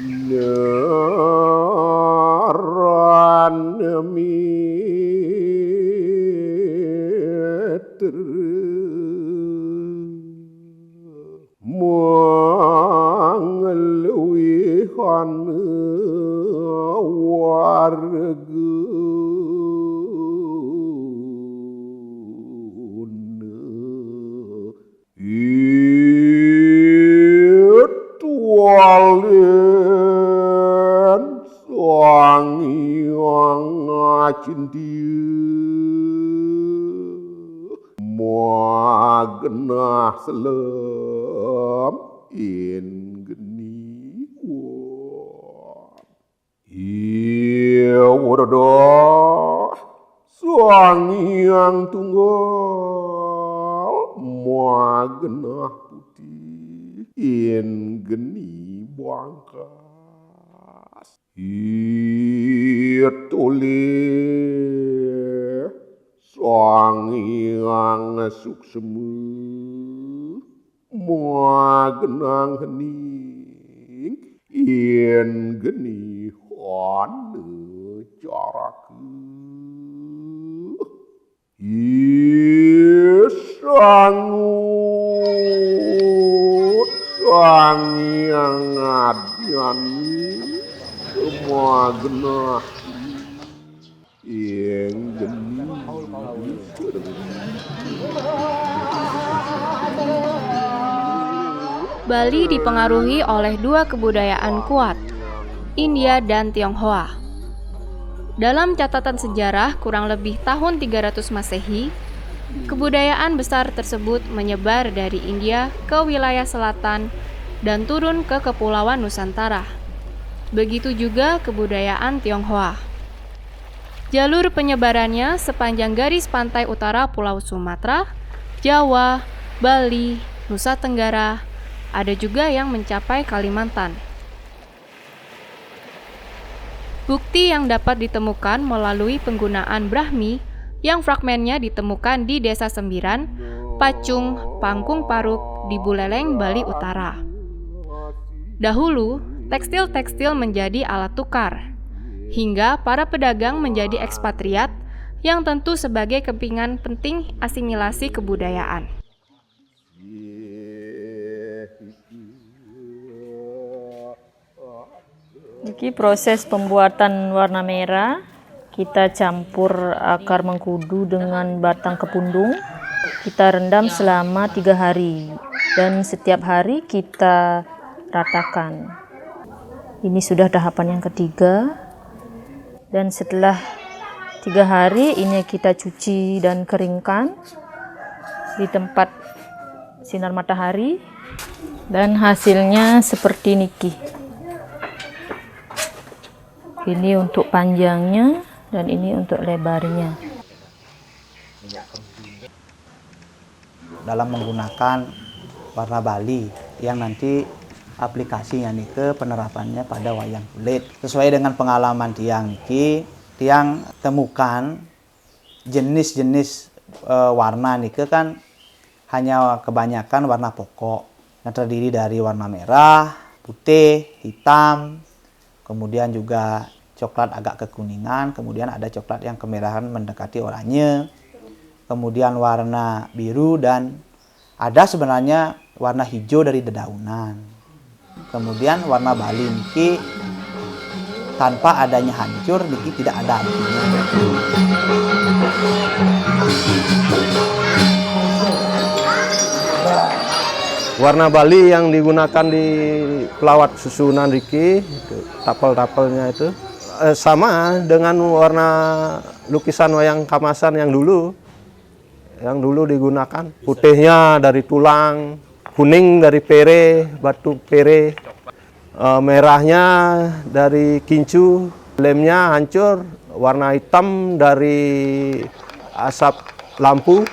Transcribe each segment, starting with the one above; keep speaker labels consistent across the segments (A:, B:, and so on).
A: Narameter mangeluihan warguna itualen sangiang cindieu magenah selam in geni iya wadah sangiang tunggal magenah putih in geni bangkas iya toleh sangiang suksemu magenang hening in geni hane caraku sangut sangiang adnyani magenah in geni
B: Bali dipengaruhi oleh dua kebudayaan kuat, India dan Tionghoa. Dalam catatan sejarah kurang lebih tahun 300 Masehi, kebudayaan besar tersebut menyebar dari India ke wilayah selatan dan turun ke Kepulauan Nusantara. Begitu juga kebudayaan Tionghoa. Jalur penyebarannya sepanjang garis pantai utara Pulau Sumatera, Jawa, Bali, Nusa Tenggara, ada juga yang mencapai Kalimantan. Bukti yang dapat ditemukan melalui penggunaan Brahmi yang fragmennya ditemukan di Desa Sembiran, Pacung, Pangkung Paruk, di Buleleng, Bali Utara. Dahulu, tekstil-tekstil menjadi alat tukar, hingga para pedagang menjadi ekspatriat yang tentu sebagai kepingan penting asimilasi kebudayaan.
C: Ini proses pembuatan warna merah, kita campur akar mengkudu dengan batang kepundung, kita rendam selama 3 hari dan setiap hari kita ratakan. Ini sudah tahapan yang ketiga dan setelah 3 hari ini kita cuci dan keringkan di tempat sinar matahari dan hasilnya seperti niki. Ini untuk panjangnya dan ini untuk lebarnya.
D: Dalam menggunakan warna Bali yang nanti aplikasinya nih ke penerapannya pada wayang kulit. Sesuai dengan pengalaman tiang niki, tiang temukan jenis-jenis warna niki kan hanya kebanyakan warna pokok yang terdiri dari warna merah, putih, hitam, kemudian juga coklat agak kekuningan, kemudian ada coklat yang kemerahan mendekati oranye, kemudian warna biru dan ada sebenarnya warna hijau dari dedaunan. Kemudian warna Bali niki tanpa adanya hancur niki tidak ada artinya.
A: Warna Bali yang digunakan di pelawat susunan niki, tapel-tapelnya itu sama dengan warna lukisan wayang kamasan yang dulu digunakan. Putihnya dari tulang, kuning dari pere, batu pere, merahnya dari kincu, lemnya hancur, warna hitam dari asap lampu.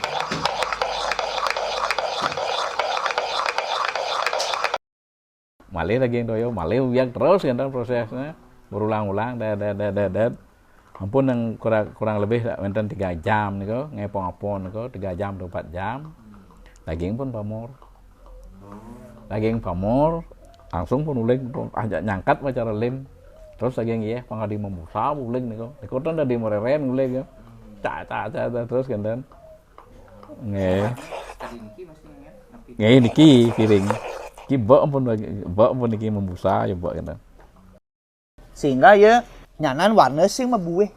E: Malih lagi yang doyo, malih biar terus kan prosesnya berulang-ulang, ampun yang kurang lebih menten 3 jam nih kok, ngepong-ngepong nih kok 3 jam 24 jam, daging pun pamor, langsung pun uling ajak nyangkat cara lem terus lagi ya pangadi memusa uling niko kan udah di mereren uling ya cak terus kan niki piring ki bak pun niki membusa ya bak kan
D: Sehingga ya nyanan warna sih mebuih.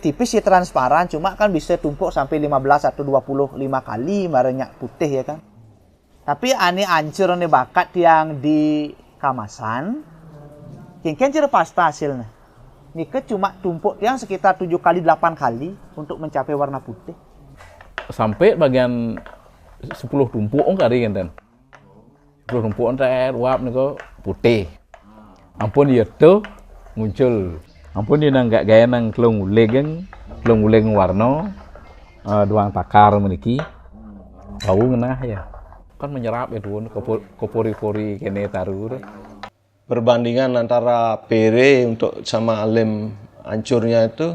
D: Tipis ya transparan, cuma kan bisa tumpuk sampai 15 atau 25 kali marahnya putih ya kan. Tapi ane ancur ane bakat yang di kamasan, kengken ciri pasta hasilnya. Nika cuma tumpuk yang sekitar 7 kali 8 kali untuk mencapai warna putih.
E: Sampai bagian 10 tumpuk kali kan. 10 tumpuk entar uap niko putih. Ampun ya tuh muncul. Ampun dia nggak gaya nang kelung uleng warna doang takar meniki bau ngenah ya kan menyerap itu kopori-pori kene taruh.
A: Perbandingan antara pere untuk sama lem hancurnya itu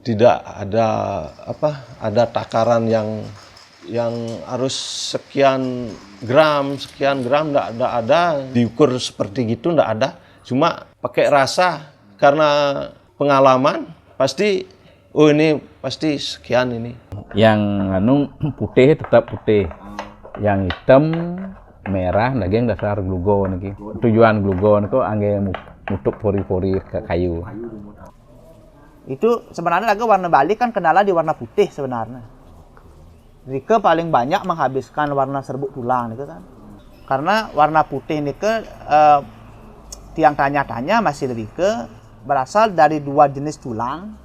A: tidak ada takaran yang harus sekian gram enggak ada diukur seperti gitu, enggak ada, cuma pakai rasa. Karena pengalaman pasti ini pasti sekian ini.
E: Yang putih tetap putih. Yang hitam, merah daging dasar glugon niki. Tujuan glugon itu angge mutuk pori-pori ke kayu.
D: Itu sebenarnya lagi warna Bali kan kendala di warna putih sebenarnya. Rike paling banyak menghabiskan warna serbuk tulang itu kan. Karena warna putih nike tiang tanya-tanya masih lebih ke berasal dari 2 jenis tulang.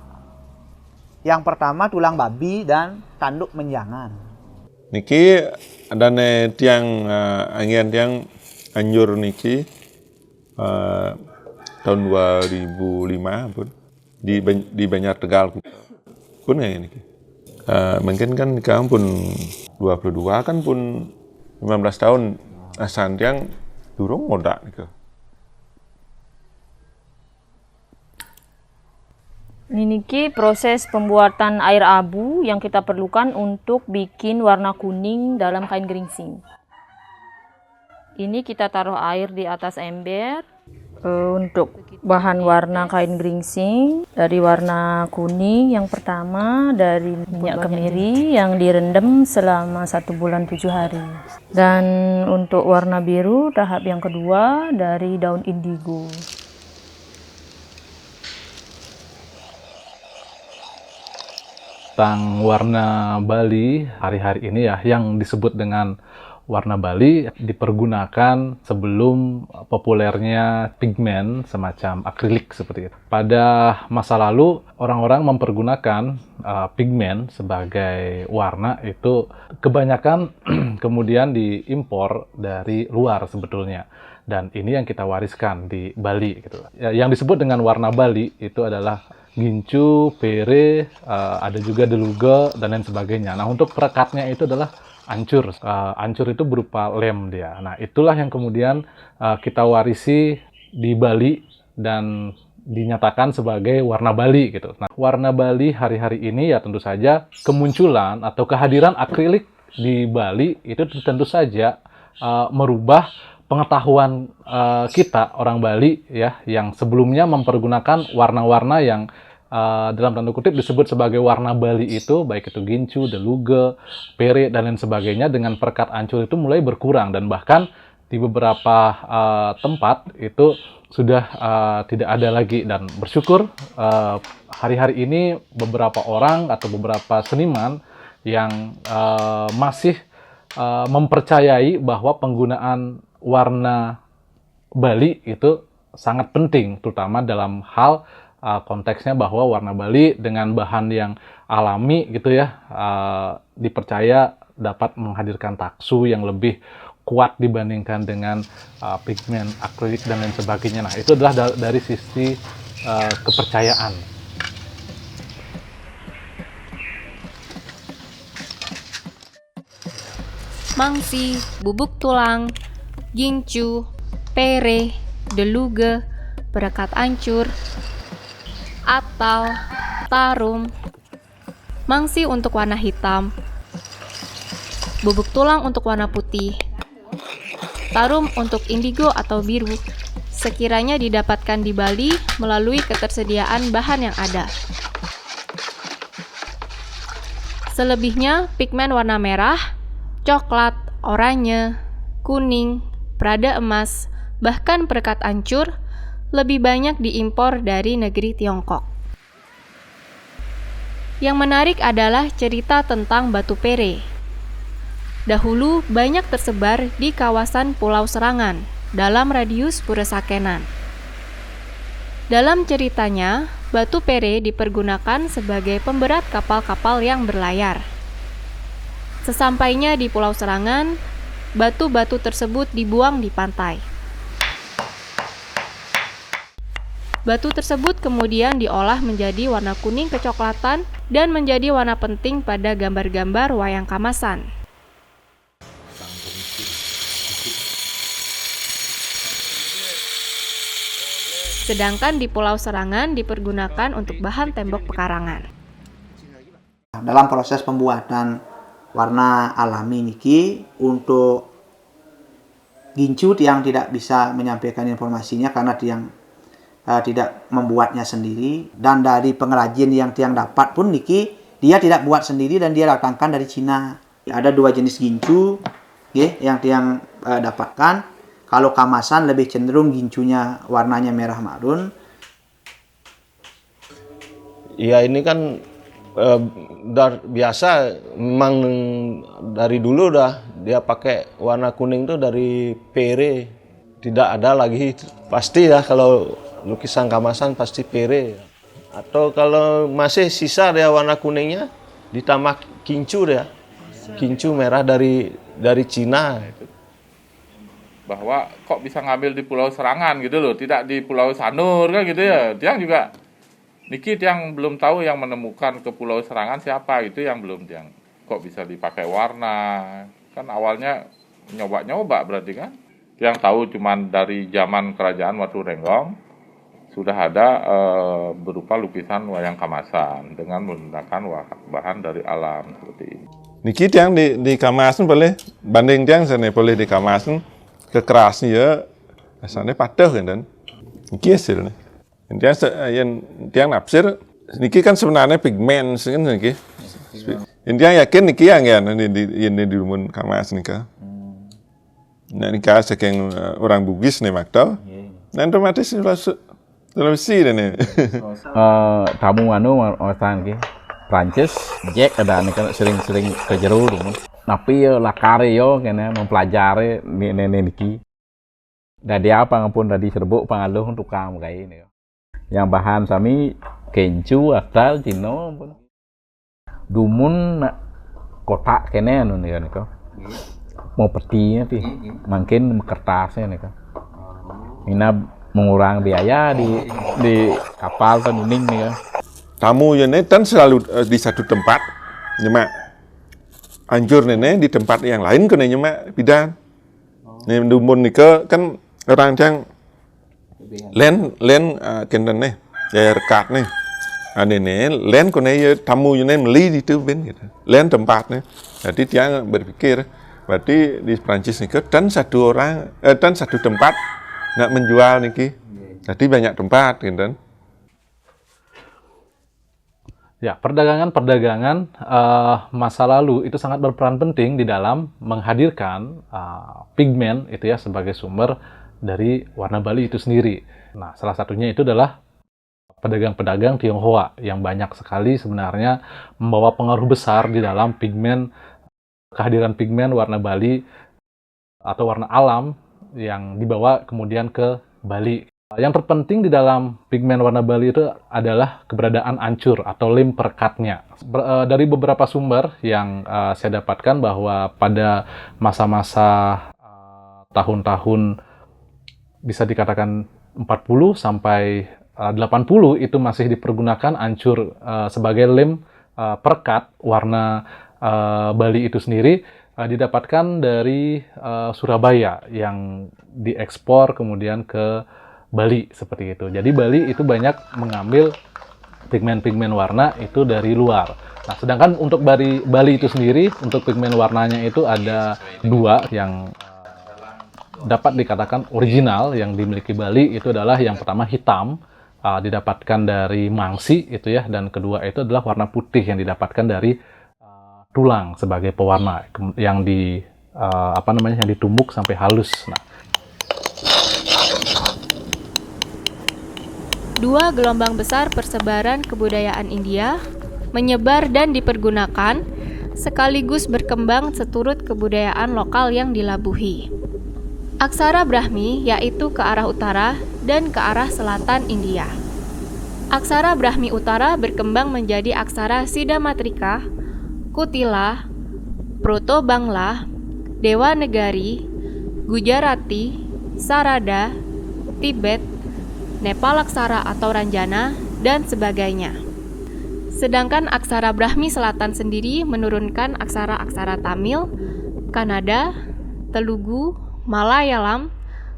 D: Yang pertama tulang babi dan tanduk menjangan.
F: Niki ada tiang angin tiang anjur niki tahun 2005 pun di Banjar Tegal pun ya niki. Mungkin kan kamu pun 22 kan pun 15 tahun asan tiang durung modak nika.
C: Niki proses pembuatan air abu yang kita perlukan untuk bikin warna kuning dalam kain geringsing. Ini kita taruh air di atas ember. Untuk bahan warna kain geringsing dari warna kuning yang pertama dari minyak kemiri yang direndam selama 1 bulan 7 hari. Dan untuk warna biru tahap yang kedua dari daun indigo.
G: Tentang warna Bali hari-hari ini ya, yang disebut dengan warna Bali dipergunakan sebelum populernya pigmen semacam akrilik seperti itu. Pada masa lalu orang-orang mempergunakan pigmen sebagai warna itu kebanyakan kemudian diimpor dari luar sebetulnya. Dan ini yang kita wariskan di Bali gitu. Yang disebut dengan warna Bali itu adalah gincu, pere, ada juga deluge dan lain sebagainya. Nah, untuk perekatnya itu adalah ancur. Ancur itu berupa lem dia. Nah, itulah yang kemudian kita warisi di Bali dan dinyatakan sebagai warna Bali gitu. Nah, warna Bali hari-hari ini ya tentu saja kemunculan atau kehadiran akrilik di Bali itu tentu saja merubah pengetahuan kita orang Bali ya yang sebelumnya mempergunakan warna-warna yang dalam tanda kutip disebut sebagai warna Bali itu, baik itu gincu, deluge, pere dan lain sebagainya, dengan perekat ancur itu mulai berkurang dan bahkan di beberapa tempat itu sudah tidak ada lagi. Dan bersyukur hari-hari ini beberapa orang atau beberapa seniman yang masih mempercayai bahwa penggunaan warna Bali itu sangat penting, terutama dalam hal konteksnya bahwa warna Bali dengan bahan yang alami gitu ya, dipercaya dapat menghadirkan taksu yang lebih kuat dibandingkan dengan pigmen akrilik dan lain sebagainya. Nah, itu adalah dari sisi kepercayaan.
B: Mangsi, bubuk tulang, gincu, pere, deluge, perekat ancur, atau tarum, mangsi untuk warna hitam, bubuk tulang untuk warna putih, tarum untuk indigo atau biru sekiranya didapatkan di Bali melalui ketersediaan bahan yang ada. Selebihnya, pigmen warna merah, coklat, oranye, kuning, prada emas, bahkan perekat ancur lebih banyak diimpor dari negeri Tiongkok. Yang menarik adalah cerita tentang batu pere. Dahulu banyak tersebar di kawasan Pulau Serangan dalam radius Pura Sakenan. Dalam ceritanya, batu pere dipergunakan sebagai pemberat kapal-kapal yang berlayar. Sesampainya di Pulau Serangan, batu-batu tersebut dibuang di pantai. Batu tersebut kemudian diolah menjadi warna kuning kecoklatan dan menjadi warna penting pada gambar-gambar wayang kamasan. Sedangkan di Pulau Serangan dipergunakan untuk bahan tembok pekarangan.
D: Dalam proses pembuatan warna alami niki untuk gincu yang tidak bisa menyampaikan informasinya karena tiang tidak membuatnya sendiri, dan dari pengrajin yang tiang dapat pun niki dia tidak buat sendiri dan dia datangkan dari Cina. Ada 2 jenis gincu yang tiang dapatkan. Kalau kamasan lebih cenderung gincunya warnanya merah marun.
A: Ya ini kan biasa, memang dari dulu dah dia pakai warna kuning tuh dari pere. Tidak ada lagi, pasti ya kalau lukisan kamasan pasti pere. Atau kalau masih sisa dia warna kuningnya ditambah kincu dia. Kincu merah dari Cina.
H: Bahwa kok bisa ngambil di Pulau Serangan gitu loh, tidak di Pulau Sanur kan gitu ya. Tiang juga niki tiang belum tahu yang menemukan ke Pulau Serangan siapa, itu yang belum tiang. Kok bisa dipakai warna? Kan awalnya nyoba-nyoba berarti kan. Tiang tahu cuman dari zaman kerajaan Watu Renggong sudah ada berupa lukisan wayang kamasan dengan menggunakan bahan dari alam seperti ini.
F: Niki tiang di kamasan boleh, banding tiang sana boleh di kamasan, kekerasnya ya, asalnya patah kan, niki hasilnya. Tiang nafsir, niki kan sebenarnya pigmen kan niki. Tiang yakin niki yang di rumun kamas nika. Nah nikah saking orang Bugis nih makta, dan otomatis Sulawesi nih.
E: Tamu orang ki Prancis, Jack ada nih kan sering ke jero dulu. Tapi ya lakare yo kene mempelajari nenek niki. Dari apa ngapun dari serbuk pengaluh untuk kamu kayak ini. Yang bahan sami kencu asal Cino pun. Dumun kotak kene anu nih kan. Mau petinya sih, makin kertasnya nih kan. Ini mengurangi biaya di kapal penuning nih kan.
F: Tamu ya nih kan selalu di satu tempat, cuma anjur nenek di tempat yang lain kena cuma bidan. Nih dumun nih kan orang yang len kena nih, ya rekat nih. Nenek len kena ya tamu ya nih beli di tu ben gitu. Len tempat nih. Jadi dia berpikir berarti di Prancis nih kan satu tempat nggak menjual niki. Jadi banyak tempat gitu.
G: Ya, perdagangan masa lalu itu sangat berperan penting di dalam menghadirkan pigmen itu ya sebagai sumber dari warna Bali itu sendiri. Nah, salah satunya itu adalah pedagang-pedagang Tionghoa yang banyak sekali sebenarnya membawa pengaruh besar di dalam kehadiran pigmen warna Bali atau warna alam yang dibawa kemudian ke Bali. Yang terpenting di dalam pigmen warna Bali itu adalah keberadaan ancur atau lem perekatnya. Dari beberapa sumber yang saya dapatkan bahwa pada masa-masa tahun-tahun bisa dikatakan 40 sampai 80 itu masih dipergunakan ancur sebagai lem perekat warna Bali itu sendiri didapatkan dari Surabaya yang diekspor kemudian ke Bali seperti itu. Jadi Bali itu banyak mengambil pigmen-pigmen warna itu dari luar. Nah, sedangkan untuk Bali itu sendiri untuk pigmen warnanya itu ada 2 yang dapat dikatakan original yang dimiliki Bali itu adalah yang pertama hitam, didapatkan dari mangsi itu ya, dan kedua itu adalah warna putih yang didapatkan dari tulang sebagai pewarna yang yang ditumbuk sampai halus. Nah,
B: dua gelombang besar persebaran kebudayaan India menyebar dan dipergunakan sekaligus berkembang seturut kebudayaan lokal yang dilabuhi. Aksara Brahmi yaitu ke arah utara dan ke arah selatan India. Aksara Brahmi utara berkembang menjadi aksara Siddhamatrika, Kutila, Proto-Bangla, Dewanagari, Gujarati, Sarada, Tibet, Nepalaksara atau Ranjana, dan sebagainya. Sedangkan aksara Brahmi selatan sendiri menurunkan aksara-aksara Tamil, Kannada, Telugu, Malayalam,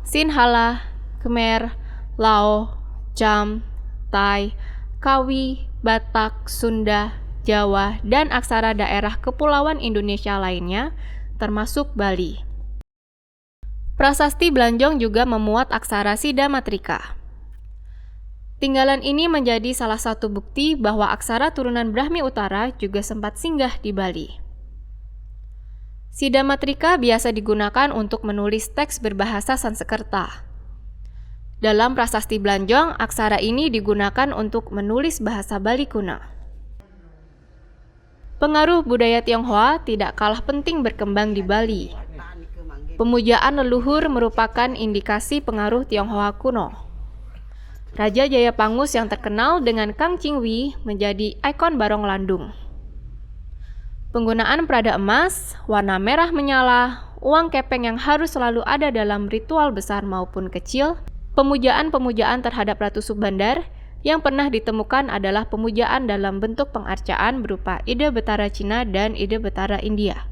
B: Sinhala, Khmer, Lao, Cham, Thai, Kawi, Batak, Sunda, Jawa, dan aksara daerah kepulauan Indonesia lainnya, termasuk Bali. Prasasti Blanjong juga memuat aksara Siddhamatrika. Tinggalan ini menjadi salah satu bukti bahwa aksara turunan Brahmi Utara juga sempat singgah di Bali. Siddhamatrika biasa digunakan untuk menulis teks berbahasa Sanskerta. Dalam prasasti Blanjong, aksara ini digunakan untuk menulis bahasa Bali kuno. Pengaruh budaya Tionghoa tidak kalah penting berkembang di Bali. Pemujaan leluhur merupakan indikasi pengaruh Tionghoa kuno. Raja Jayapangus yang terkenal dengan Kang Chingwi menjadi ikon Barong Landung. Penggunaan prada emas, warna merah menyala, uang kepeng yang harus selalu ada dalam ritual besar maupun kecil, pemujaan-pemujaan terhadap Ratu Subandar yang pernah ditemukan adalah pemujaan dalam bentuk pengarcaan berupa Ide Betara Cina dan Ide Betara India.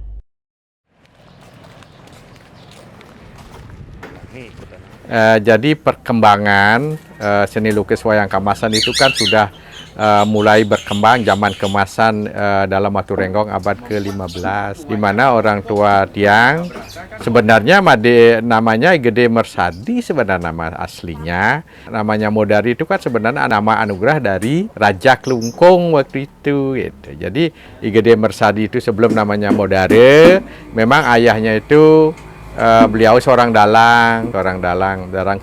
E: Jadi perkembangan seni lukis wayang kemasan itu kan sudah mulai berkembang zaman kemasan dalam Watu Renggong abad ke-15, di mana orang tua Tiang sebenarnya namanya Gede Mersadi, sebenarnya nama aslinya. Namanya Modari itu kan sebenarnya nama anugerah dari Raja Klungkung waktu itu gitu. Jadi Gede Mersadi itu sebelum namanya Modare, memang ayahnya itu beliau seorang dalang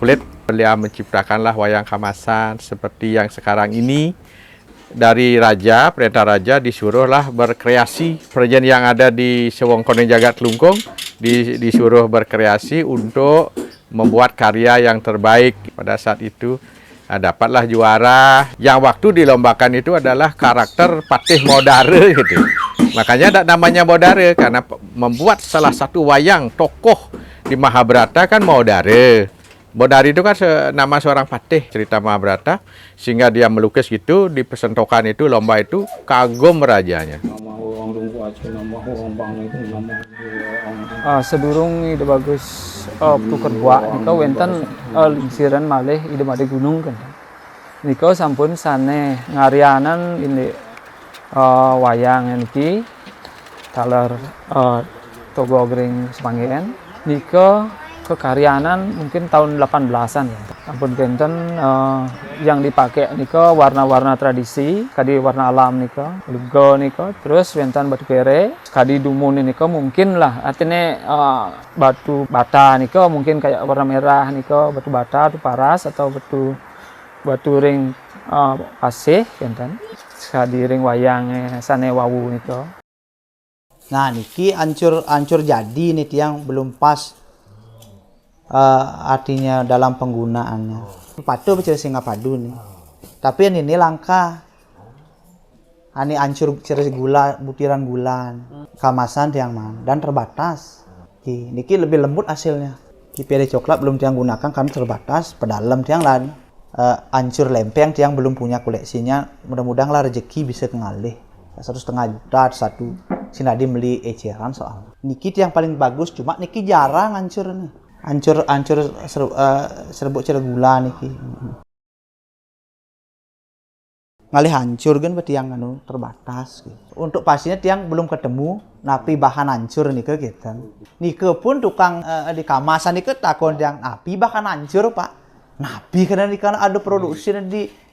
E: kulit. Beliau menciptakanlah wayang kamasan seperti yang sekarang ini. Dari raja, perintah raja disuruhlah berkreasi. Perjan yang ada di Sewongkoning Jagat Klungkung disuruh berkreasi untuk membuat karya yang terbaik. Pada saat itu dapatlah juara. Yang waktu dilombakan itu adalah karakter Patih Modare gitu. Makanya ada namanya Modare karena membuat salah satu wayang tokoh di Mahabharata kan Modare. Modari itu kan nama seorang patih cerita Mahabharata, sehingga dia melukis gitu, dipersentokan itu lomba itu kagum rajanya.
I: Sedurung ide bagus tukar buat nika wenten lingsiran malih ide made gunung kan. Nika sampun sane ngarianan ini wayang niki taler Togogring Semanggian nika kekaryanan mungkin tahun 18-an ya. Ampun kenten yang dipakai nika warna-warna tradisi, kadi warna alam nika, lugo nika, terus wenten batu kere, kadi dumun nika mungkin lah artinya batu bata nika mungkin kayak warna merah nika, batu bata, batu paras atau batu ring pasih kenten. Kadi ring wayang sane wawu nika.
D: Nah niki ancur jadi nih yang belum pas artinya dalam penggunaannya. Padu bicara singa padu nih. Tapi ini langka. Ini ancur bicara gula, butiran gula. Kamasan tiang man dan terbatas. Niki lebih lembut hasilnya. Di pede coklat belum tiang gunakan karena terbatas. Pedalam tiang lain. Ancur lempeng tiang belum punya koleksinya. Mudah-mudahan lah rezeki bisa kengalih. 1,5 juta satu. Sinadi beli eceran soal. Niki tiang paling bagus cuma niki jarang ancur nih. Ancur serbuk cera gula niki. ngalih hancur kan tiang anu terbatas gitu. Untuk pastinya tiang belum ketemu napi bahan hancur nih ke gitu. Nike pun tukang di kamasan nike takon tiang api bahan hancur Pak. Napi karena ada produksi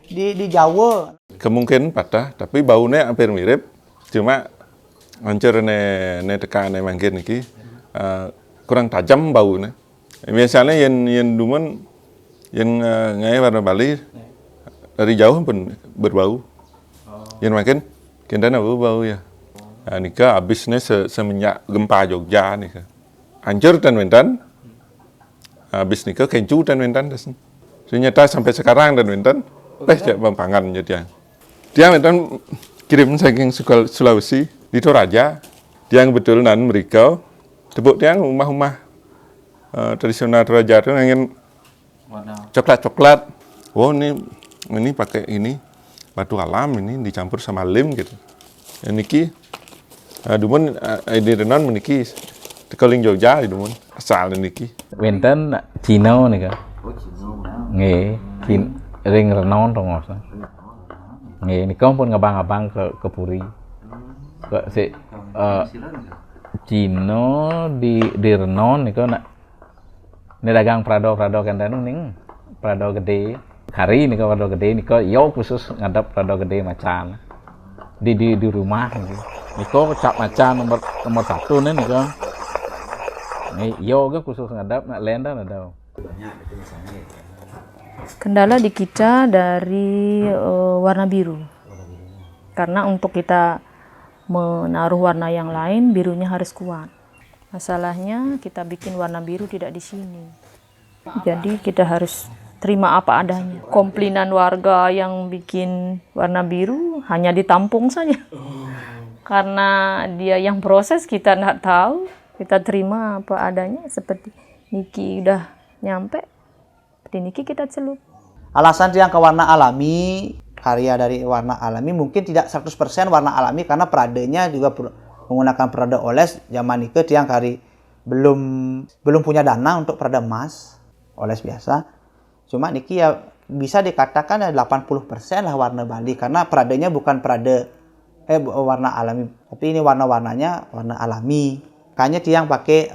D: di Jawa.
F: Kemungkinan patah, tapi baunya hampir mirip. Cuma hancur ne tekan mangkin niki kurang tajam baunya. Misalnya yang dumun yang ngai warna Bali dari jauh pun berbau. Yang makin kita bau ya. Nika habisnya semenjak gempa Jogja nika. Hancur dan wentan. Habis nika kencu dan wentan. Ternyata sampai sekarang dan wentan. Jak Bampangan jadi. Dia wentan kirim saking Sulawesi di Toraja. Dia betul nan mereka tebuk tiang rumah-rumah tradisional Toraja itu ingin coklat. Oh ini pakai ini batu alam ini dicampur sama lem gitu. Niki dumun di renon meniki tekoling Jogja dumun asal niki.
E: Wenten Cina nih kan. Nggih, ring renon tongos. Nggih, niku pun ngabang-abang ke Puri. Ke si Cina di renon niku nak ini dagang prado kan ning prado gede. Hari ini prado gede niko yo khusus ngadap prado gede macan. Di rumah gitu. Niko cap macan nomor 1 nih niko. Nih yo ga khusus ngadap nak lenda ada.
C: Kendala di kita dari warna biru. Karena untuk kita menaruh warna yang lain, birunya harus kuat. Masalahnya kita bikin warna biru tidak di sini. Jadi kita harus terima apa adanya. Komplainan warga yang bikin warna biru hanya ditampung saja. Karena dia yang proses kita nggak tahu. Kita terima apa adanya seperti Niki udah nyampe. Seperti Niki kita celup.
D: Alasan yang ke warna alami, karya dari warna alami mungkin tidak 100% warna alami karena peradanya juga menggunakan perada oles. Zaman itu tiang kari belum punya dana untuk perada emas, oles biasa. Cuma niki ya bisa dikatakan ya 80% lah warna Bali karena peradanya bukan perada warna alami, tapi ini warna-warnanya warna alami. Kayaknya tiang pakai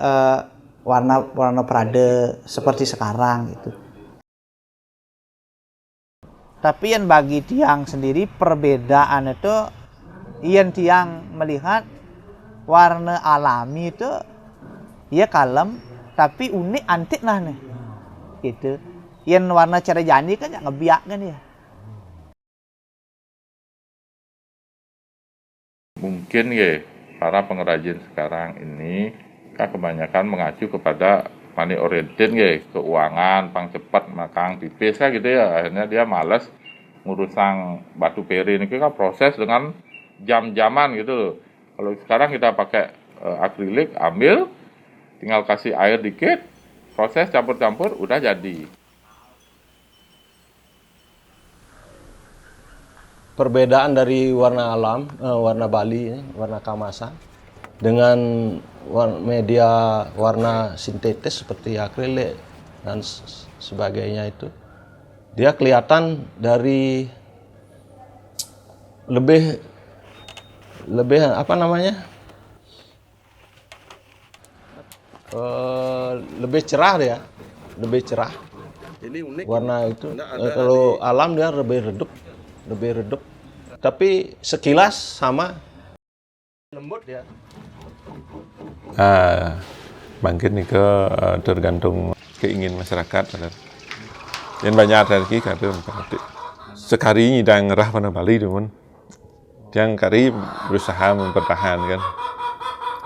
D: warna perada seperti sekarang gitu. Tapi yang bagi tiang sendiri perbedaan itu yang tiang melihat warna alami itu ya kalem tapi unik antik lah nih gitu. Yang warna cerejani kan yang ngebiak kan ya.
H: Mungkin ya para pengrajin sekarang ini kan kebanyakan mengacu kepada money oriented ya, keuangan, pang cepat, makang tipis kan gitu ya. Akhirnya dia malas ngurusang batu peri ini kan proses dengan jam-jaman gitu loh. Kalau sekarang kita pakai akrilik, ambil, tinggal kasih air dikit, proses campur-campur, udah jadi.
A: Perbedaan dari warna alam, warna Bali, warna kamasan, dengan media warna sintetis seperti akrilik dan sebagainya itu, dia kelihatan dari lebih apa namanya, lebih cerah dia, lebih cerah. Ini unik. Warna itu kalau alam dia lebih redup. Tapi sekilas sama, lembut ya.
F: Mungkin nih tergantung keinginan masyarakat. Yang banyak lagi kata sekali nyidang ngerah pada Bali teman. Yang kari berusaha mempertahankan.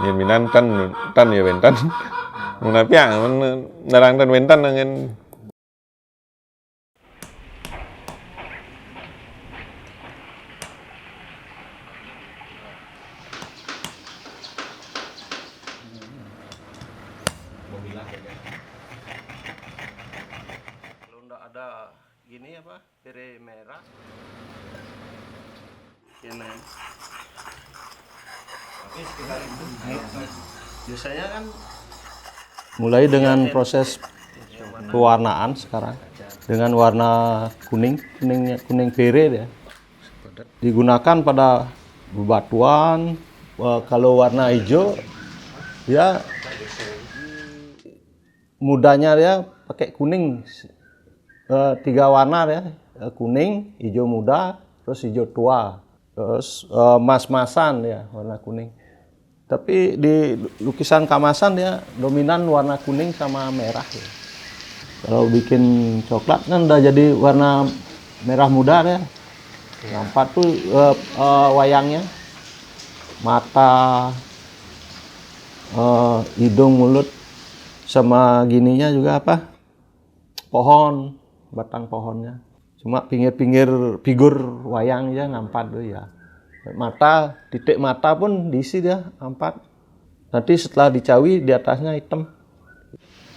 F: Yang minan tan ya wentan. Tapi yang nerang tan wentan dengan
A: gini apa, pere merah. Ini. Biasanya kan mulai dengan proses pewarnaan sekarang dengan warna kuning pere ya. Digunakan pada bebatuan. Kalau warna hijau, ya mudanya dia pakai kuning. 3 warna ya, kuning, hijau muda, terus hijau tua, terus mas-masan ya warna kuning. Tapi di lukisan Kamasan dia dominan warna kuning sama merah. Ya. Kalau bikin coklat kan udah jadi warna merah muda ya. Nampak tuh wayangnya, mata, hidung, mulut, sama gininya juga apa? Pohon, batang pohonnya. Cuma pinggir-pinggir figur wayang aja nampak tuh ya. Mata, titik mata pun diisi dia nampak. Nanti setelah dicawi di atasnya hitam.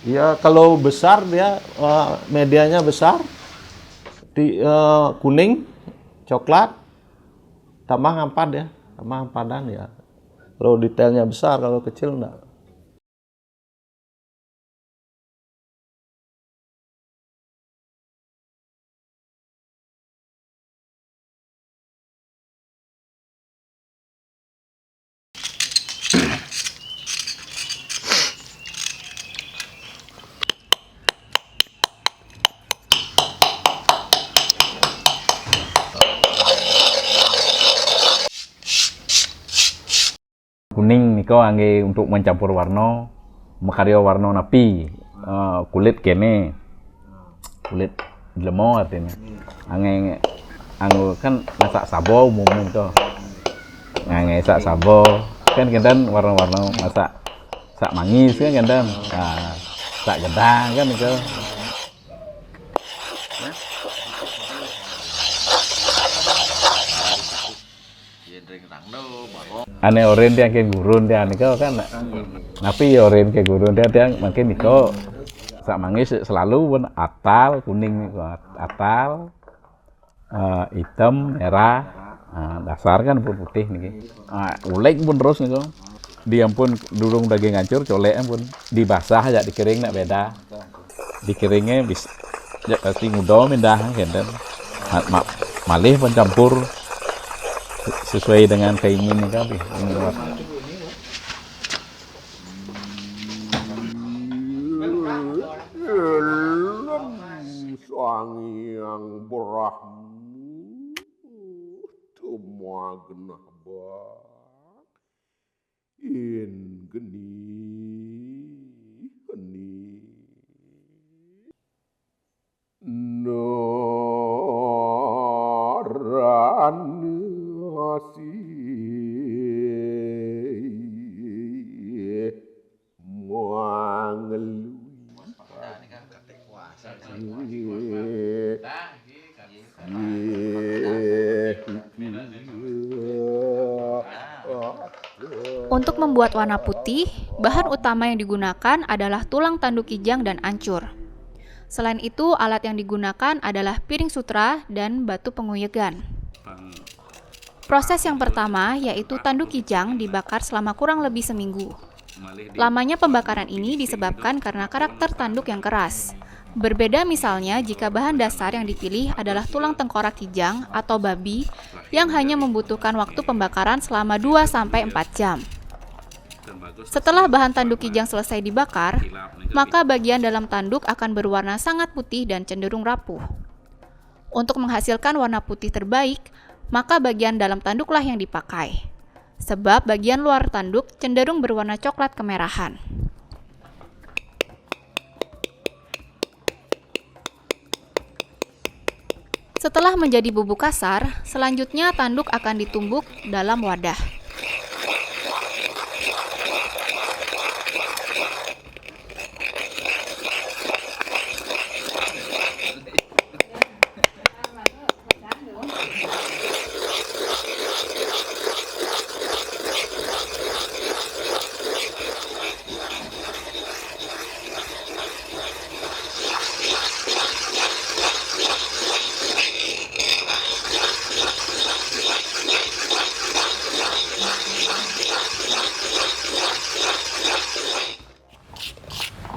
A: Ya kalau besar dia medianya besar, kuning, coklat, tambah ampat ya, tambah ampadan ya. Kalau detailnya besar, kalau kecil enggak.
E: Kuning niko angge untuk mencampur warna, makarya warna napi, kulit kene, kulit lemo artinya. Angge kan masak sabo umumnya itu, angge sak sabo kan kendan warna-warna masak sak mangis kan kendan, sak gedang kan itu. Ane oren dia ke gurun dia niko kan, tapi oren ke gurun dia makin niko sak mangis selalu pun atal kuning niko atal, hitam merah, dasar kan putih niki, ulek pun terus niko, dia pun durung daging hancur colek pun dibasah aja dikering nak beda, dikeringnya bis ya pasti mudah mindah kan, malih pencampur sesuai dengan keinginan kali.
J: Sang yang berahmu semua genah bak in geni heni noran masih mengeluh.
B: Untuk membuat warna putih, bahan utama yang digunakan adalah tulang tanduk kijang dan ancur. Selain itu, alat yang digunakan adalah piring sutra dan batu penguyegan. Proses yang pertama yaitu tanduk kijang dibakar selama kurang lebih seminggu. Lamanya pembakaran ini disebabkan karena karakter tanduk yang keras. Berbeda misalnya jika bahan dasar yang dipilih adalah tulang tengkorak kijang atau babi yang hanya membutuhkan waktu pembakaran selama 2-4 jam. Setelah bahan tanduk kijang selesai dibakar, maka bagian dalam tanduk akan berwarna sangat putih dan cenderung rapuh. Untuk menghasilkan warna putih terbaik, maka bagian dalam tanduklah yang dipakai. Sebab bagian luar tanduk cenderung berwarna coklat kemerahan. Setelah menjadi bubuk kasar, selanjutnya tanduk akan ditumbuk dalam wadah.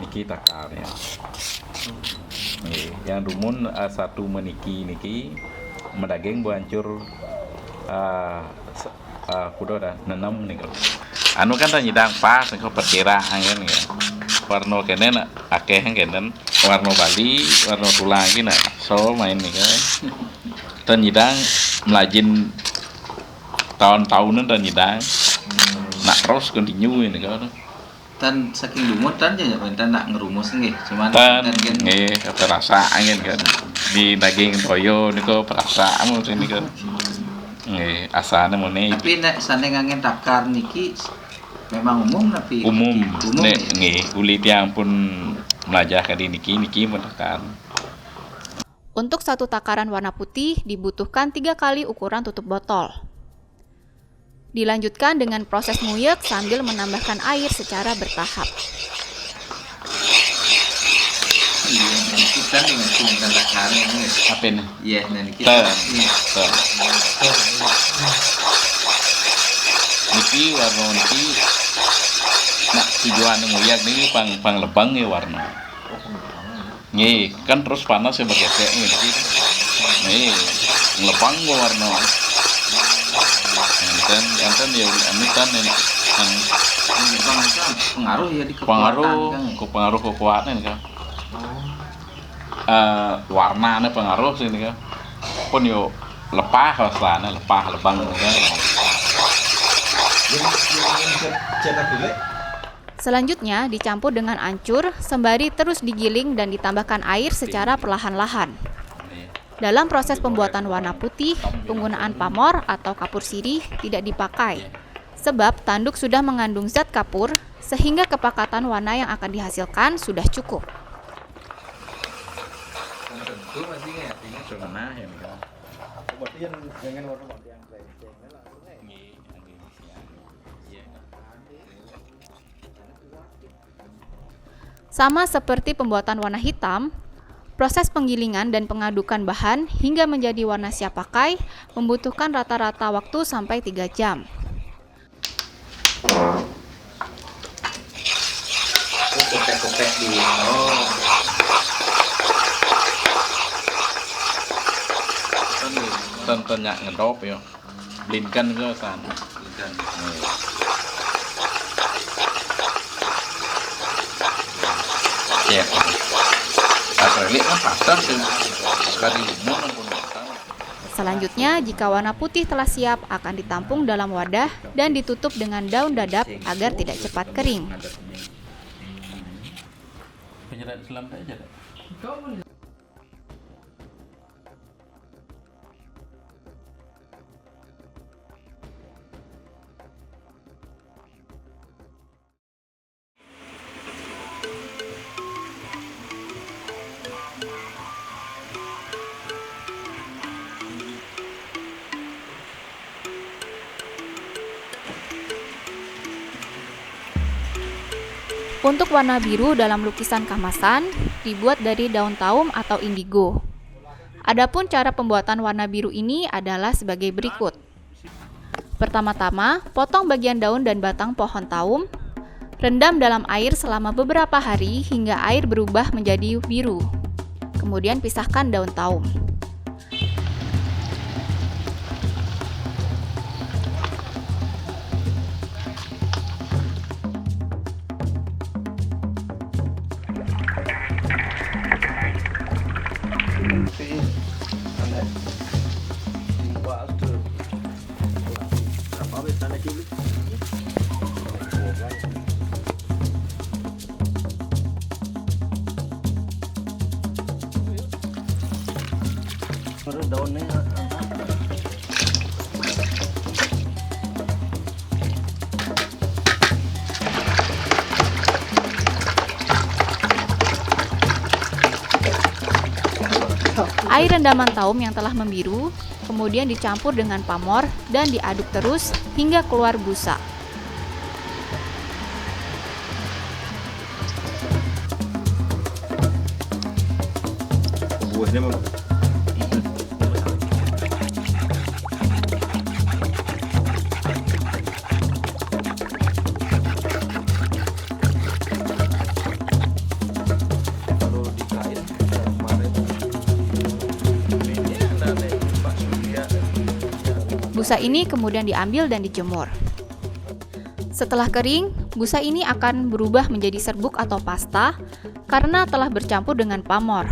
E: Niki takar ya. Yang rumun satu meniki niki medaging buancur kudo dah nanam nih kalau anu kan tanya nyidang pas kau perkiraan kan ya warna kenen akeh kenen warna Bali warna tulang gini so main nih kan tanya nyidang melajin tahun-tahunan tanya nyidang nak terus continue ini kan
K: tan saking lumut tan ya tan nak ngerumus nggih cuman
E: tan
K: kan
E: nggih perasaan kan di daging toyo niku perasaan mesti ini kan nggih asane muni
K: tapi nek sane ngangen takar niki memang umum tapi
E: umum nek
K: ya?
E: nggih uli tiang pun melajah kali niki menekan.
B: Untuk satu takaran warna putih dibutuhkan 3 kali ukuran tutup botol. Dilanjutkan dengan proses nguyek sambil menambahkan air secara bertahap.
K: Kita dengan takar ini
E: Apa ini?
K: iya nanti kita
E: Niki warna niki nak tujuan nguyek niki pang lebang ya warna. Nggih, kan terus panas ya bergesek niki. Nggih, lebang warna. Enten ya anu kan
K: pengaruh ya di kekuatan
E: pengaruh kekuatan kan. Warnanya pengaruh sini kan. Pun yo lepah wasana lepah lebang kan.
B: Selanjutnya dicampur dengan ancur sembari terus digiling dan ditambahkan air secara perlahan-lahan. Dalam proses pembuatan warna putih, penggunaan pamor atau kapur sirih tidak dipakai, sebab tanduk sudah mengandung zat kapur, sehingga kepekatan warna yang akan dihasilkan sudah cukup. Sama seperti pembuatan warna hitam, proses penggilingan dan pengadukan bahan hingga menjadi warna siap pakai membutuhkan rata-rata waktu sampai 3 jam.
K: kopek-kopek di
E: Tentunya ngedop ya. Blinkan ke sana. Ya. Akrilik kan pasar sih. Sekali umur pun.
B: Selanjutnya, jika warna putih telah siap, akan ditampung dalam wadah dan ditutup dengan daun dadap agar tidak cepat kering.
E: Penyerat Islam aja.
B: Untuk warna biru dalam lukisan kamasan dibuat dari daun taum atau indigo. Adapun cara pembuatan warna biru ini adalah sebagai berikut. Pertama-tama, potong bagian daun dan batang pohon taum, rendam dalam air selama beberapa hari hingga air berubah menjadi biru. Kemudian pisahkan daun taum. Air rendaman taum yang telah membiru, kemudian dicampur dengan pamor dan diaduk terus hingga keluar busa. Busa ini kemudian diambil dan dijemur. Setelah kering, busa ini akan berubah menjadi serbuk atau pasta karena telah bercampur dengan pamor.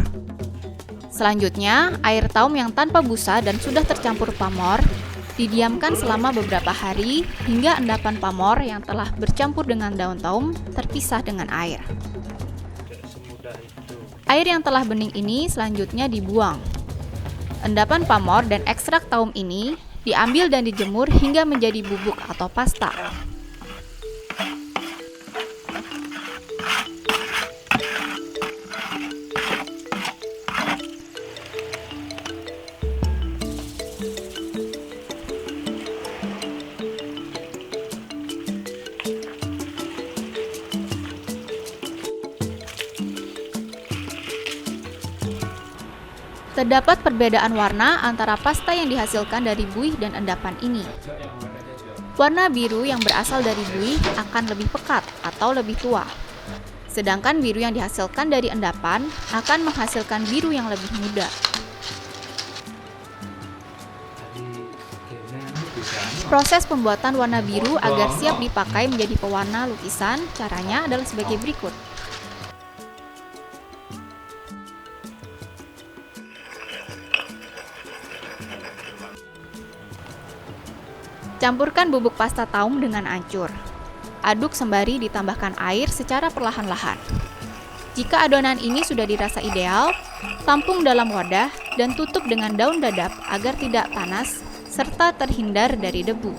B: Selanjutnya, air taum yang tanpa busa dan sudah tercampur pamor didiamkan selama beberapa hari hingga endapan pamor yang telah bercampur dengan daun taum terpisah dengan air. Air yang telah bening ini selanjutnya dibuang. Endapan pamor dan ekstrak taum ini diambil dan dijemur hingga menjadi bubuk atau pasta. Terdapat perbedaan warna antara pasta yang dihasilkan dari buih dan endapan ini. Warna biru yang berasal dari buih akan lebih pekat atau lebih tua. Sedangkan biru yang dihasilkan dari endapan akan menghasilkan biru yang lebih muda. Proses pembuatan warna biru agar siap dipakai menjadi pewarna lukisan, caranya adalah sebagai berikut. Campurkan bubuk pasta taum dengan ancur. Aduk sembari ditambahkan air secara perlahan-lahan. Jika adonan ini sudah dirasa ideal, tampung dalam wadah dan tutup dengan daun dadap agar tidak panas serta terhindar dari debu.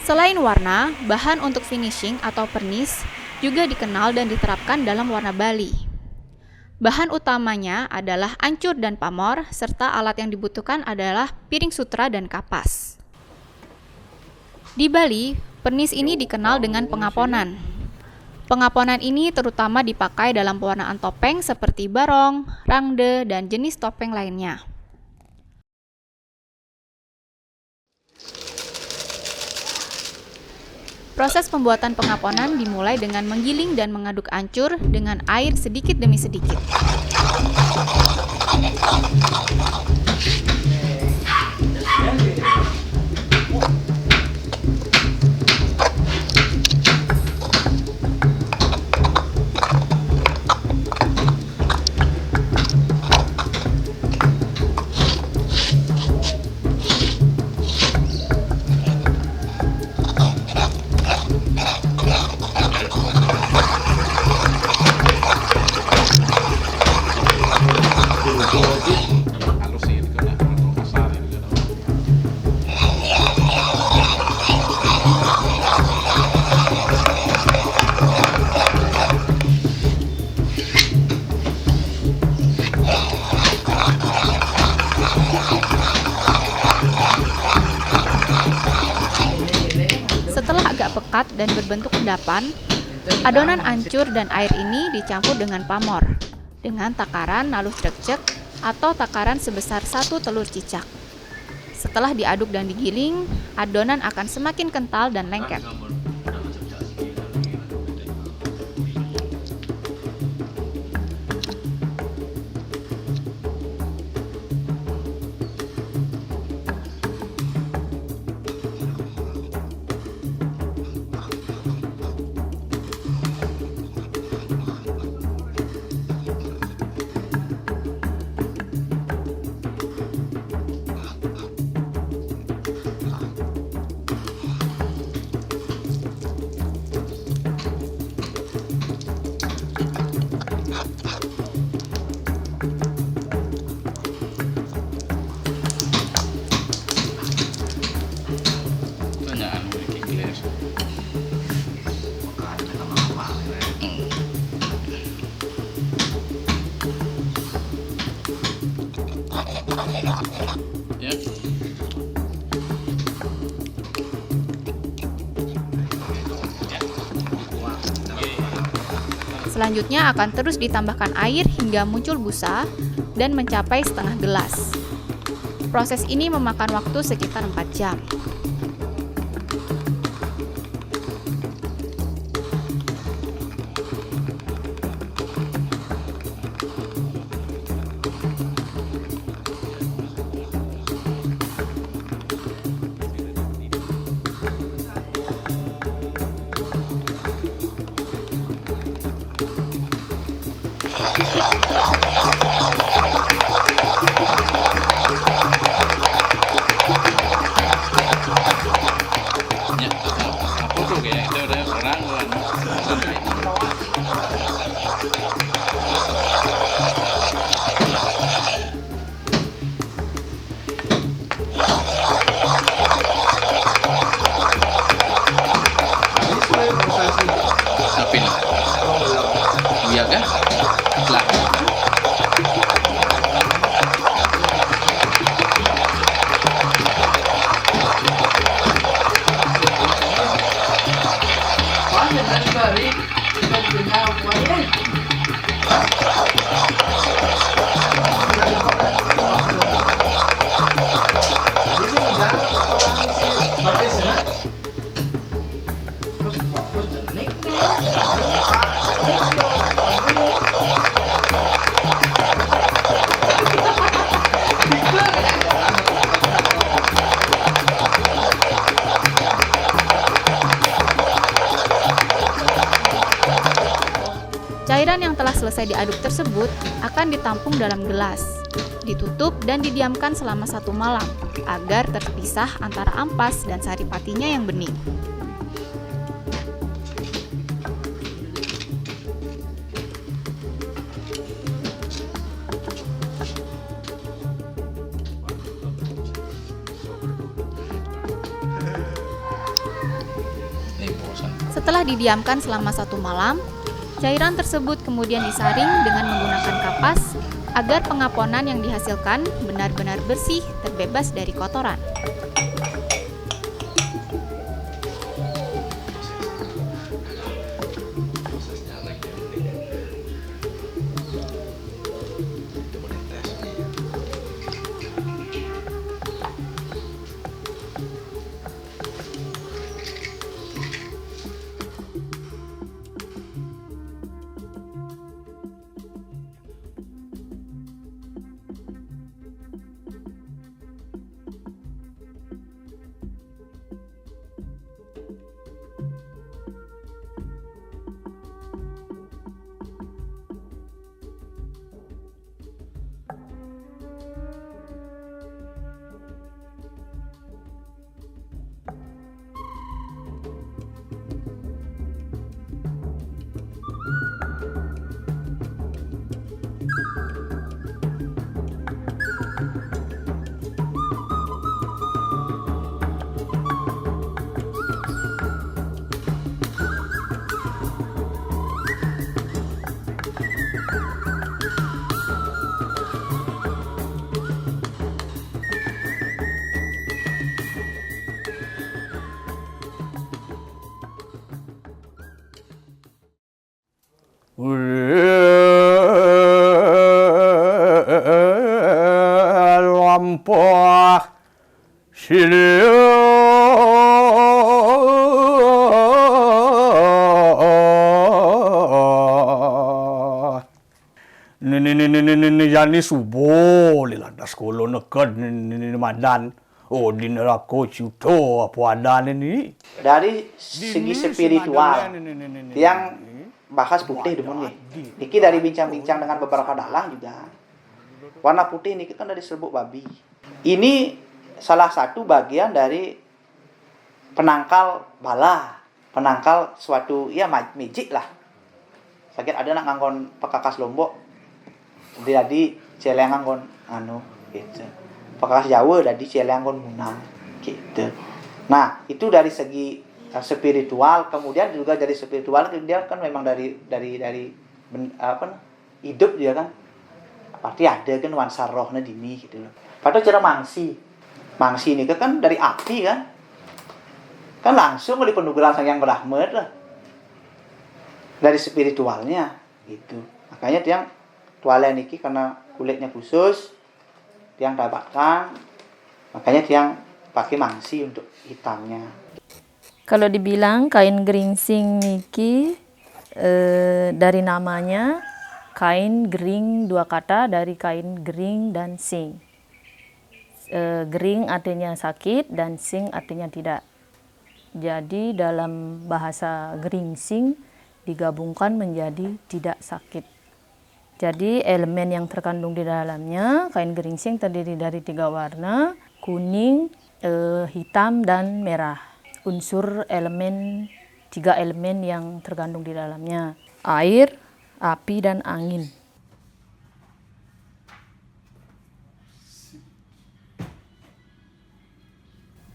B: Selain warna, bahan untuk finishing atau pernis juga dikenal dan diterapkan dalam warna Bali. Bahan utamanya adalah ancur dan pamor, serta alat yang dibutuhkan adalah piring sutra dan kapas. Di Bali, pernis ini dikenal dengan pengaponan. Pengaponan ini terutama dipakai dalam pewarnaan topeng seperti barong, rangde, dan jenis topeng lainnya. Proses pembuatan pengaponan dimulai dengan menggiling dan mengaduk ancur dengan air sedikit demi sedikit. Setelah agak pekat dan berbentuk endapan, adonan ancur dan air ini dicampur dengan pamor dengan takaran naluh cek-cek atau takaran sebesar 1 telur cicak. Setelah diaduk dan digiling, adonan akan semakin kental dan lengket. Selanjutnya akan terus ditambahkan air hingga muncul busa dan mencapai setengah gelas. Proses ini memakan waktu sekitar 4 jam.
K: Iya kan? Lah.
B: Cairan yang telah selesai diaduk tersebut akan ditampung dalam gelas, ditutup dan didiamkan selama 1 malam agar terpisah antara ampas dan saripatinya yang bening. Setelah didiamkan selama 1 malam, cairan tersebut kemudian disaring dengan menggunakan kapas agar pengaponan yang dihasilkan benar-benar bersih, terbebas dari kotoran.
A: Lampah Ini jani subuh lilandas kulo neked ini madan. Oh di neraka cuto apa ada ini.
D: Dari segi spiritual yang bahas putih demun nih. Niki dari bincang-bincang dengan beberapa dalang juga. Warna putih ini kan dari serbuk babi. Ini salah satu bagian dari penangkal bala, penangkal suatu ya magic lah. Sakit ada nak ngangkon pekakas Lombok. Jadi celeng ngangkon anu gitu. Pekakas Jawa jadi celeng ngangkon Munang gitu. Nah, itu dari segi spiritual, kemudian juga dari spiritual dia kan memang dari hidup dia kan. Pasti ada kan nuansa rohnya dini gitu loh. Padahal cara mangsi ini kan dari api kan. Kan langsung oleh penugaran Sang Yang Brahma lah. Dari spiritualnya. Gitu. Makanya tiang tuale niki karena kulitnya khusus, tiang dapatkan, makanya tiang pakai mangsi untuk hitamnya.
C: Kalau dibilang kain geringsing niki dari namanya kain gering dua kata dari kain gering dan sing. Gering artinya sakit dan sing artinya tidak. Jadi dalam bahasa geringsing digabungkan menjadi tidak sakit. Jadi elemen yang terkandung di dalamnya kain geringsing terdiri dari 3 warna, kuning, hitam dan merah. Unsur elemen 3 elemen yang terkandung di dalamnya, air, api dan angin.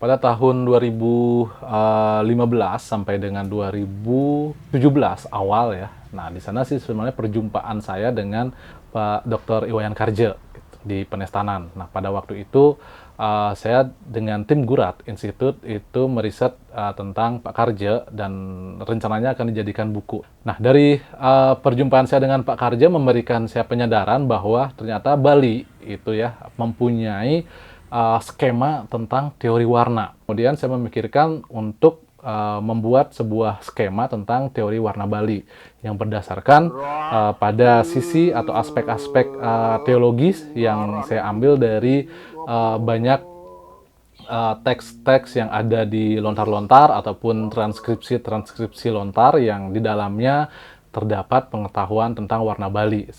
G: Pada tahun 2015 sampai dengan 2017 awal ya. Nah, di sana sih sebenarnya perjumpaan saya dengan Pak Dr. Iwayan Karje gitu, di Penestanan. Nah, pada waktu itu saya dengan tim Gurat Institute itu meriset tentang Pak Karje dan rencananya akan dijadikan buku. Nah, dari perjumpaan saya dengan Pak Karje memberikan saya penyadaran bahwa ternyata Bali itu ya mempunyai skema tentang teori warna. Kemudian saya memikirkan untuk membuat sebuah skema tentang teori warna Bali yang berdasarkan pada sisi atau aspek-aspek teologis yang saya ambil dari banyak teks-teks yang ada di lontar-lontar ataupun transkripsi lontar yang di dalamnya terdapat pengetahuan tentang warna Bali.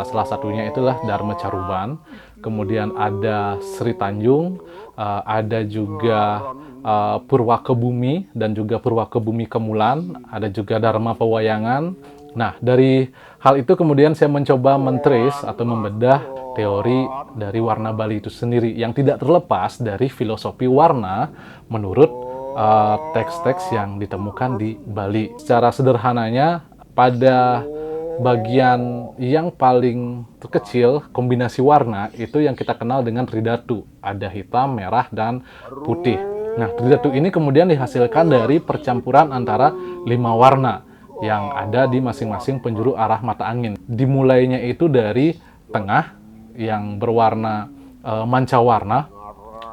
G: Salah satunya itulah Dharma Caruban, kemudian ada Sri Tanjung, ada juga Purwakebumi dan juga Purwakebumi Kemulan, ada juga Dharma Pewayangan. Nah, dari hal itu kemudian saya mencoba mentrace atau membedah teori dari warna Bali itu sendiri yang tidak terlepas dari filosofi warna menurut teks-teks yang ditemukan di Bali. Secara sederhananya, pada bagian yang paling terkecil, kombinasi warna itu yang kita kenal dengan tridhatu. Ada hitam, merah, dan putih. Nah, tridhatu ini kemudian dihasilkan dari percampuran antara 5 warna yang ada di masing-masing penjuru arah mata angin. Dimulainya itu dari tengah yang berwarna mancawarna,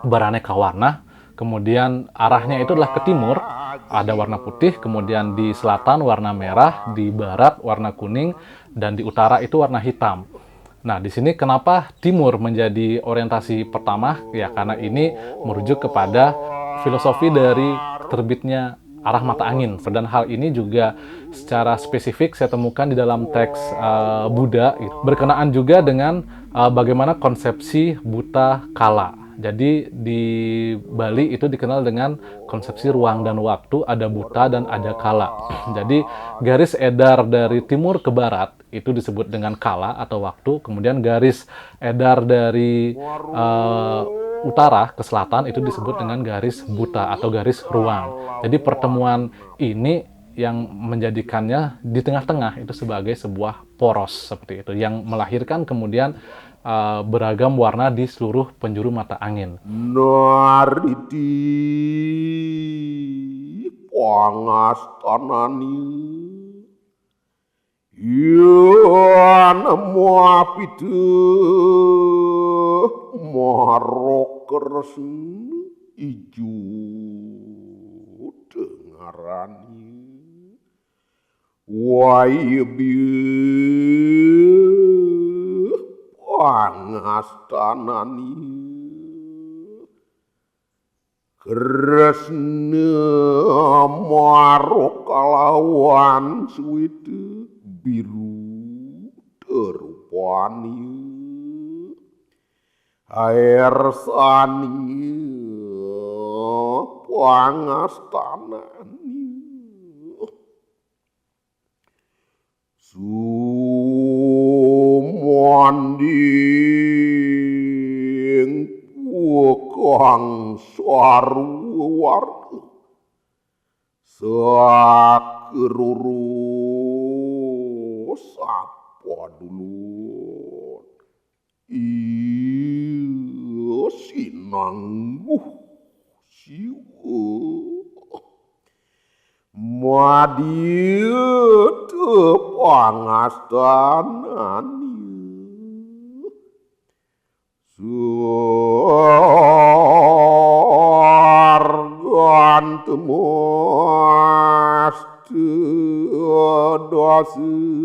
G: beraneka warna. Kemudian arahnya itu adalah ke timur, ada warna putih, kemudian di selatan warna merah, di barat warna kuning, dan di utara itu warna hitam. Nah, di sini kenapa timur menjadi orientasi pertama? Ya, karena ini merujuk kepada filosofi dari terbitnya arah mata angin. Dan hal ini juga secara spesifik saya temukan di dalam teks Buddha, berkenaan juga dengan bagaimana konsepsi buta kala. Jadi di Bali itu dikenal dengan konsepsi ruang dan waktu, ada buta dan ada kala. Jadi garis edar dari timur ke barat itu disebut dengan kala atau waktu, kemudian garis edar dari utara ke selatan itu disebut dengan garis buta atau garis ruang. Jadi pertemuan ini yang menjadikannya di tengah-tengah itu sebagai sebuah poros seperti itu, yang melahirkan kemudian beragam warna di seluruh penjuru mata angin.
J: Nariti pangastanani yana muapitu marokersen iju dengarani waibi pangastanani kresna marokalawan suwite biru terupani air sani pangastanani sumanding puakang sarwarna sakeruru sapa dulu iyo sinangguh siwa Madieu tepangastanani Surgan temas dosa